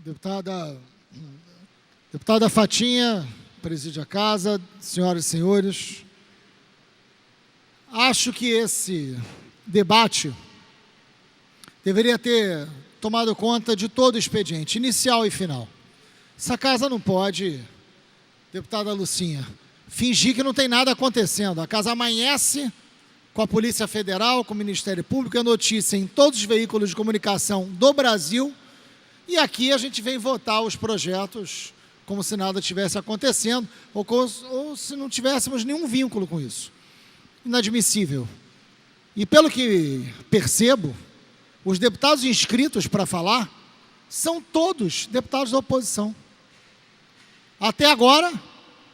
Deputada Fatinha, preside a casa, senhoras e senhores, acho que esse debate deveria ter tomado conta de todo o expediente, inicial e final. Essa casa não pode, deputada Lucinha, fingir que não tem nada acontecendo. A casa amanhece com a Polícia Federal, com o Ministério Público, é notícia em todos os veículos de comunicação do Brasil, e aqui a gente vem votar os projetos como se nada tivesse acontecendo, ou se não tivéssemos nenhum vínculo com isso. Inadmissível. E pelo que percebo, os deputados inscritos para falar são todos deputados da oposição. Até agora,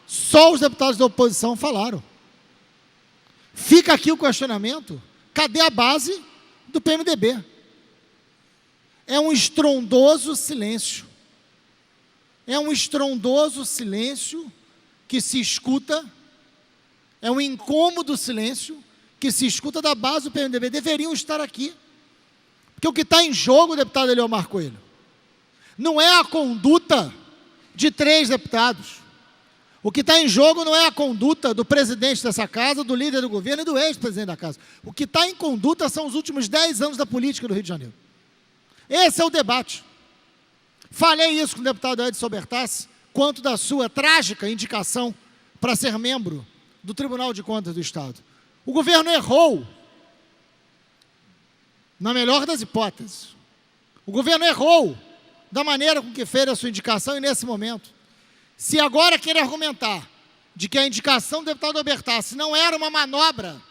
só os deputados da oposição falaram. Fica aqui o questionamento: cadê a base do PMDB? É um estrondoso silêncio. É um estrondoso silêncio que se escuta, é um incômodo silêncio que se escuta da base do PMDB. Deveriam estar aqui. Porque o que está em jogo, deputado Eliomar Coelho, não é a conduta de 3 deputados. O que está em jogo não é a conduta do presidente dessa casa, do líder do governo e do ex-presidente da casa. O que está em conduta são os últimos 10 anos da política do Rio de Janeiro. Esse é o debate. Falei isso com o deputado Edson Bertassi, quanto da sua trágica indicação para ser membro do Tribunal de Contas do Estado. O governo errou, na melhor das hipóteses. O governo errou da maneira com que fez a sua indicação e nesse momento. Se agora querer argumentar de que a indicação do deputado Bertassi não era uma manobra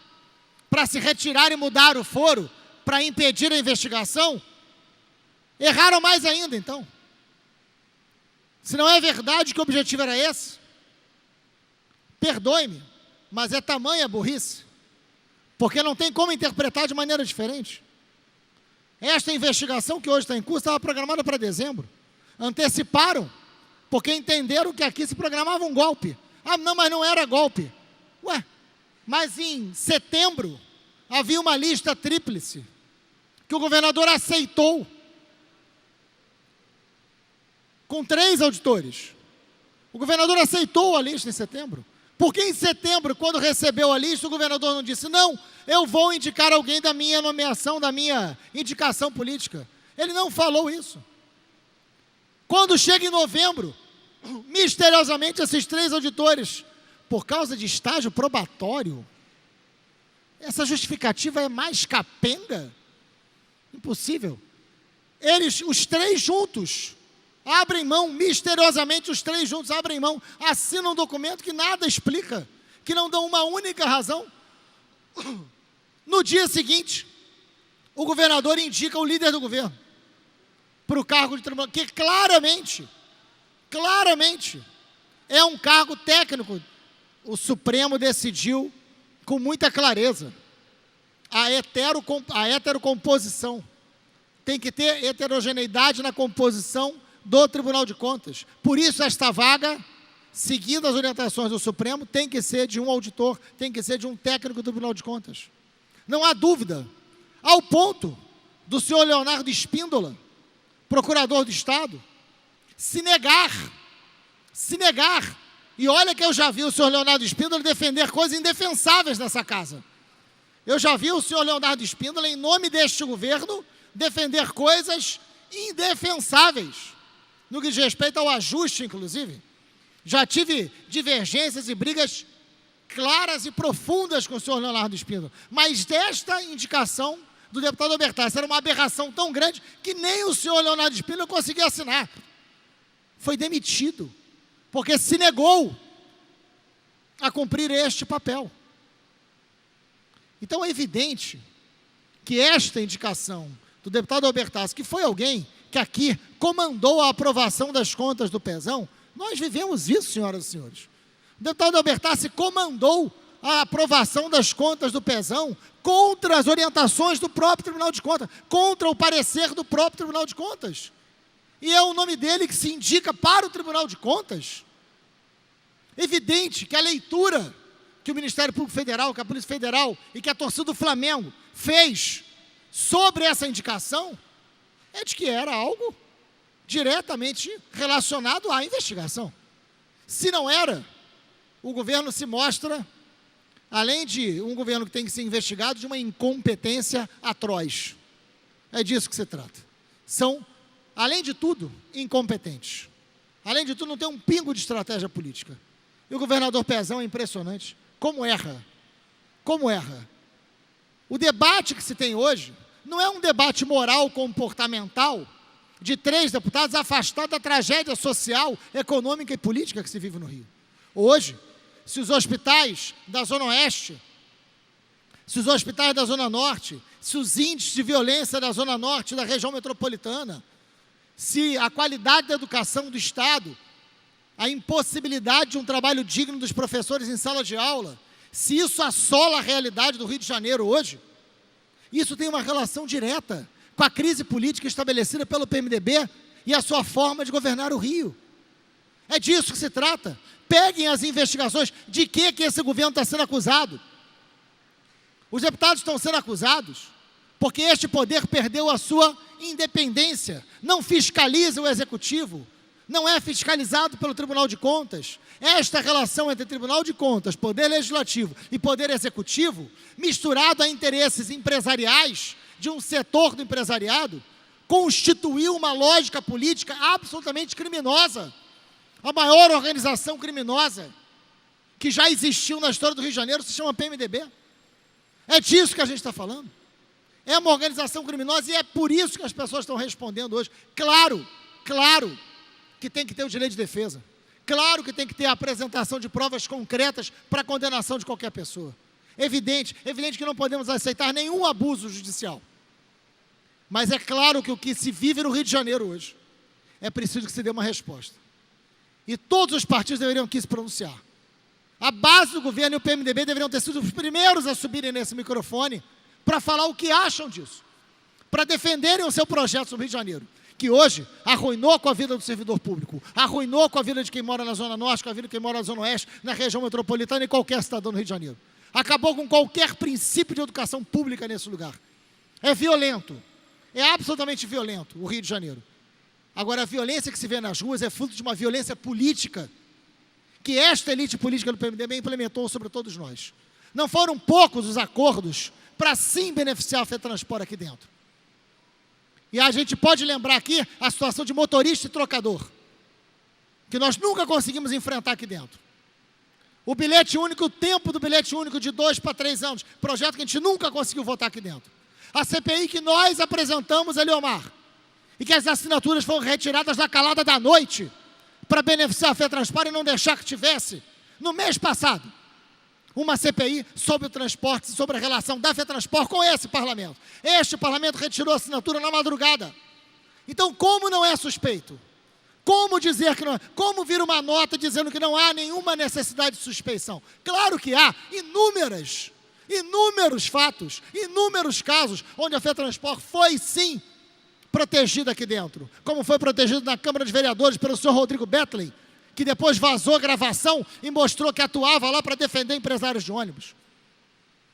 para se retirar e mudar o foro, para impedir a investigação, erraram mais ainda, então. Se não é verdade que o objetivo era esse, perdoe-me, mas é tamanha burrice, porque não tem como interpretar de maneira diferente. Esta investigação que hoje está em curso estava programada para dezembro. Anteciparam, porque entenderam que aqui se programava um golpe. Ah, não, mas não era golpe. Ué, mas em setembro havia uma lista tríplice que o governador aceitou, com 3 auditores. O governador aceitou a lista em setembro. Por que em setembro, quando recebeu a lista, o governador não disse: não, eu vou indicar alguém da minha nomeação, da minha indicação política? Ele não falou isso. Quando chega em novembro, misteriosamente esses 3 auditores, por causa de estágio probatório, essa justificativa é mais capenga? Impossível. Eles, os 3 juntos, abrem mão, misteriosamente os 3 juntos abrem mão, assinam um documento que nada explica, que não dão uma única razão. No dia seguinte, o governador indica o líder do governo para o cargo de tribunal, que claramente, é um cargo técnico. O Supremo decidiu com muita clareza a heterocomposição. Tem que ter heterogeneidade na composição do Tribunal de Contas. Por isso, esta vaga, seguindo as orientações do Supremo, tem que ser de um auditor, tem que ser de um técnico do Tribunal de Contas. Não há dúvida. Ao ponto do senhor Leonardo Espíndola, procurador do Estado, se negar. E olha que eu já vi o senhor Leonardo Espíndola defender coisas indefensáveis nessa casa. Eu já vi o senhor Leonardo Espíndola, em nome deste governo, defender coisas indefensáveis, no que diz respeito ao ajuste, inclusive. Já tive divergências e brigas claras e profundas com o senhor Leonardo Espíndola, mas desta indicação do deputado Bertassi era uma aberração tão grande que nem o senhor Leonardo Espíndola conseguia assinar. Foi demitido, porque se negou a cumprir este papel. Então é evidente que esta indicação do deputado Bertassi, que foi alguém que aqui comandou a aprovação das contas do Pezão, nós vivemos isso, senhoras e senhores. O deputado Bertassi comandou a aprovação das contas do Pezão contra as orientações do próprio Tribunal de Contas, contra o parecer do próprio Tribunal de Contas. E é o nome dele que se indica para o Tribunal de Contas. Evidente que a leitura que o Ministério Público Federal, que a Polícia Federal e que a torcida do Flamengo fez sobre essa indicação é de que era algo diretamente relacionado à investigação. Se não era, o governo se mostra, além de um governo que tem que ser investigado, de uma incompetência atroz. É disso que se trata. São, além de tudo, incompetentes. Além de tudo, não tem um pingo de estratégia política. E o governador Pezão é impressionante. Como erra. Como erra. O debate que se tem hoje não é um debate moral, comportamental, de 3 deputados afastados da tragédia social, econômica e política que se vive no Rio. Hoje, se os hospitais da Zona Oeste, se os hospitais da Zona Norte, se os índices de violência da Zona Norte, da região metropolitana, se a qualidade da educação do Estado, a impossibilidade de um trabalho digno dos professores em sala de aula, se isso assola a realidade do Rio de Janeiro hoje, isso tem uma relação direta com a crise política estabelecida pelo PMDB e a sua forma de governar o Rio. É disso que se trata. Peguem as investigações de que esse governo está sendo acusado. Os deputados estão sendo acusados porque este poder perdeu a sua independência, não fiscaliza o executivo, não é fiscalizado pelo Tribunal de Contas. Esta relação entre Tribunal de Contas, Poder Legislativo e Poder Executivo, misturado a interesses empresariais de um setor do empresariado, constituiu uma lógica política absolutamente criminosa. A maior organização criminosa que já existiu na história do Rio de Janeiro se chama PMDB. É disso que a gente está falando. É uma organização criminosa e é por isso que as pessoas estão respondendo hoje. Claro que tem que ter o direito de defesa. Claro que tem que ter a apresentação de provas concretas para a condenação de qualquer pessoa. Evidente que não podemos aceitar nenhum abuso judicial. Mas é claro que o que se vive no Rio de Janeiro hoje, é preciso que se dê uma resposta. E todos os partidos deveriam aqui se pronunciar. A base do governo e o PMDB deveriam ter sido os primeiros a subirem nesse microfone para falar o que acham disso, para defenderem o seu projeto sobre o Rio de Janeiro, que hoje arruinou com a vida do servidor público, arruinou com a vida de quem mora na Zona Norte, com a vida de quem mora na Zona Oeste, na região metropolitana e qualquer cidadão do Rio de Janeiro. Acabou com qualquer princípio de educação pública nesse lugar. É violento, é absolutamente violento o Rio de Janeiro. Agora, a violência que se vê nas ruas é fruto de uma violência política que esta elite política do PMDB implementou sobre todos nós. Não foram poucos os acordos para sim beneficiar a FETransport aqui dentro. E a gente pode lembrar aqui a situação de motorista e trocador, que nós nunca conseguimos enfrentar aqui dentro. O bilhete único, o tempo do bilhete único de 2 para 3 anos, projeto que a gente nunca conseguiu votar aqui dentro. A CPI que nós apresentamos, Eliomar, e que as assinaturas foram retiradas da calada da noite para beneficiar a FETransport e não deixar que tivesse, no mês passado, uma CPI sobre o transporte, sobre a relação da FETransport com esse parlamento. Este parlamento retirou a assinatura na madrugada. Então, como não é suspeito? Como dizer que não é? Como vir uma nota dizendo que não há nenhuma necessidade de suspeição? Claro que há inúmeros fatos, inúmeros casos onde a FETransport foi sim protegida aqui dentro, como foi protegido na Câmara de Vereadores pelo senhor Rodrigo Bettley, que depois vazou a gravação e mostrou que atuava lá para defender empresários de ônibus.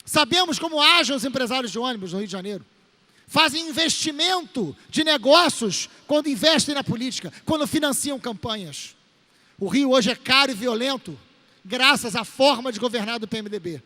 Sabemos como agem os empresários de ônibus no Rio de Janeiro. Fazem investimento de negócios quando investem na política, quando financiam campanhas. O Rio hoje é caro e violento, graças à forma de governar do PMDB.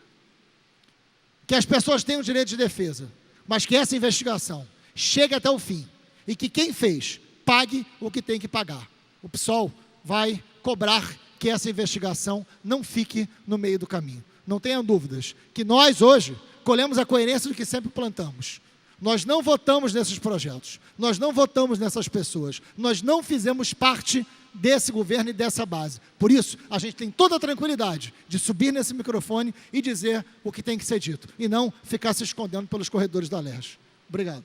Que as pessoas tenham direito de defesa, mas que essa investigação chegue até o fim e que quem fez pague o que tem que pagar. O PSOL vai cobrar que essa investigação não fique no meio do caminho. Não tenham dúvidas que nós hoje colhemos a coerência do que sempre plantamos. Nós não votamos nesses projetos, nós não votamos nessas pessoas, nós não fizemos parte desse governo e dessa base. Por isso, a gente tem toda a tranquilidade de subir nesse microfone e dizer o que tem que ser dito, e não ficar se escondendo pelos corredores da Alerj. Obrigado.